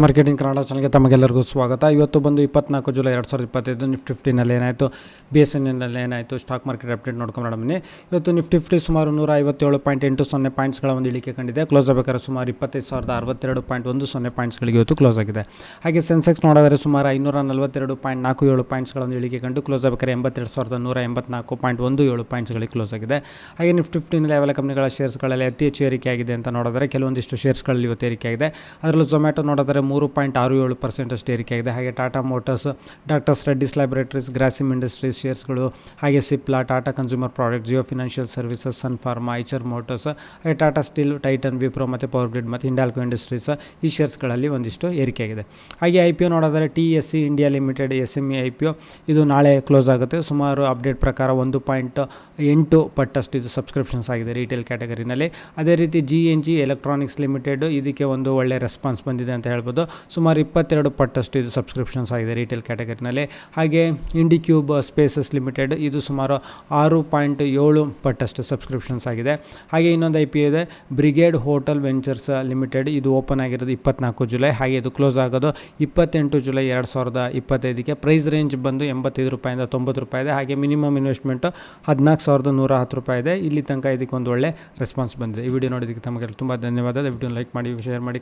Marketing Kannada ಚಾನಲ್ಗೆ ತಮಗೆಲ್ಲರಿಗೂ ಸ್ವಾಗತ. ಇವತ್ತು ಬಂದು 24 ಜುಲೈ 2025 ನಿಫ್ಟಿ 50ನಲ್ಲಿ ಏನಾಯಿತು, BSNನಲ್ಲಿ ಏನಾಯಿತು, ಸ್ಟಾಕ್ ಮಾರ್ಕೆಟ್ ಅಪ್ಡೇಟ್ ನೋಡ್ಕೊಂಡು ಬನ್ನಿ. ಇವತ್ತು ನಿಫ್ಟಿ 50 ಸುಮಾರು 157.80 ಪಾಯಿಂಟ್ಸ್ಗಳ ಒಂದು ಇಳಿಕೆ ಕಂಡಿದೆ. ಕ್ಲೋಸ್ ಆಗಬೇಕಾದ್ರೆ ಸುಮಾರು 25,062.10 ಪಾಯಿಂಟ್ಸ್ಗಳಿಗೆ ಇವತ್ತು ಕ್ಲೋಸ್ ಆಗಿದೆ. ಹಾಗೆ ಸೆನ್ಸೆಕ್ಸ್ ನೋಡಿದರೆ ಸುಮಾರು 542.47 ಪಾಯಿಂಟ್ಸ್ಗಳ ಒಂದು ಇಳಿಕೆ ಕಂಡು ಕ್ಲೋಸ್ ಆಗಬೇಕಾದ್ರೆ 82,184.17 ಪಾಯಿಂಟ್ಸ್ಗಳಿಗೆ ಕ್ಲೋಸ್ ಆಗಿದೆ. ಹಾಗೆ ನಿಫ್ಟಿ 50ನಲ್ಲಿ ಯಾವೆಲ್ಲ ಕಂಪನಿಗಳ ಶೇರ್ಸ್ಗಳಲ್ಲಿ ಅತಿ ಹೆಚ್ಚು ಏರಿಕೆ ಆಗಿದೆ ಅಂತ ನೋಡಿದರೆ ಕೆಲವೊಂದಿಷ್ಟು ಶೇರ್ಸ್ಗಳಲ್ಲಿ ಇವತ್ತು ಏರಿಕೆ ಆಗಿದೆ. ಅದರಲ್ಲೂ ಝೊಮ್ಯಾಟೊ ನೋಡಿದರೆ 3.67% ಅಷ್ಟು ಏರಿಕೆ ಆಗಿದೆ. ಹಾಗೆ ಟಾಟಾ ಮೋಟರ್ಸ್, ಡಾಕ್ಟರ್ಸ್ ರೆಡ್ಡಿಸ್ ಲ್ಯಾಬೊರೇಟರೀಸ್, ಗ್ರಾಸಿಮ್ ಇಂಡಸ್ಟ್ರೀಸ್ ಶೇರ್ಸ್ಗಳು, ಹಾಗೆ ಸಿಪ್ಲಾ, ಟಾಟಾ ಕನ್ಸ್ಯೂಮರ್ ಪ್ರಾಡಕ್ಟ್, ಜಿಯೋ ಫಿನಾನ್ಷಿಯಲ್ ಸರ್ವಿಸಸ್, ಸನ್ ಫಾರ್ಮಾ, ಐಚರ್ ಮೋಟರ್ಸ್, ಹಾಗೆ ಟಾಟಾ ಸ್ಟೀಲ್, ಟೈಟನ್, ವಿಪ್ರೋ ಮತ್ತು ಪವರ್ ಗ್ರಿಡ್ ಮತ್ತು ಹಿಂಡಾಲ್ಕೋ ಇಂಡಸ್ಟ್ರೀಸ್ ಈ ಶೇರ್ಸ್ಗಳಲ್ಲಿ ಒಂದಿಷ್ಟು ಏರಿಕೆ ಆಗಿದೆ. ಹಾಗೆ IPO ನೋಡಿದರೆ TSE India limited SME IPO ಇದು ನಾಳೆ ಕ್ಲೋಸ್ ಆಗುತ್ತೆ. ಸುಮಾರು ಅಪ್ಡೇಟ್ ಪ್ರಕಾರ 1.8 ಪಟ್ಟಷ್ಟು ಇದು ಸಬ್ಸ್ಕ್ರಿಪ್ಷನ್ಸ್ ಆಗಿದೆ ರಿಟೇಲ್ ಕ್ಯಾಟಗರಿನಲ್ಲಿ. ಅದೇ ರೀತಿ GNG ಎಲೆಕ್ಟ್ರಾನಿಕ್ಸ್ ಲಿಮಿಟೆಡ್ ಇದಕ್ಕೆ ಒಂದು ಒಳ್ಳೆ ರೆಸ್ಪಾನ್ಸ್ ಬಂದಿದೆ ಅಂತ ಹೇಳ್ಬೋದು. ಸುಮಾರು 22 ಪಟ್ಟಷ್ಟು ಇದು ಸಬ್ಸ್ಕ್ರಿಪ್ಷನ್ಸ್ ಆಗಿದೆ ರಿಟೇಲ್ ಕ್ಯಾಟಗರಿನಲ್ಲಿ. ಹಾಗೆ ಇಂಡಿಕ್ಯೂಬ್ ಸ್ಪೇಸಸ್ ಲಿಮಿಟೆಡ್ ಇದು ಸುಮಾರು 6.7 ಪಟ್ಟಷ್ಟು ಸಬ್ಸ್ಕ್ರಿಪ್ಷನ್ಸ್ ಆಗಿದೆ. ಹಾಗೆ ಇನ್ನೊಂದು IPO ಇದೆ, ಬ್ರಿಗೇಡ್ ಹೋಟೆಲ್ ವೆಂಚರ್ಸ್ ಲಿಮಿಟೆಡ್. ಇದು ಓಪನ್ ಆಗಿರೋದು 24 ಜುಲೈ, ಹಾಗೆ ಇದು ಕ್ಲೋಸ್ ಆಗೋದು 28 ಜುಲೈ 2025. ಪ್ರೈಸ್ ರೇಂಜ್ ಬಂದು 85 ರೂಪಾಯಿಂದ 90 ರೂಪಾಯಿ ಇದೆ. ಹಾಗೆ ಮಿನಿಮಮ್ ಇನ್ವೆಸ್ಟ್ಮೆಂಟು 14,110 ರೂಪಾಯಿ ಇದೆ. ಇಲ್ಲಿ ತನಕ ಇದಕ್ಕೆ ಒಂದು ಒಳ್ಳೆ ರೆಸ್ಪಾನ್ಸ್ ಬಂದಿದೆ. ಈ ವಿಡಿಯೋ ನೋಡೋದಕ್ಕೆ ತಮಗೆ ತುಂಬ ಧನ್ಯವಾದ. ವಿಡಿಯೋ ಲೈಕ್ ಮಾಡಿ, ಶೇರ್ ಮಾಡಿ.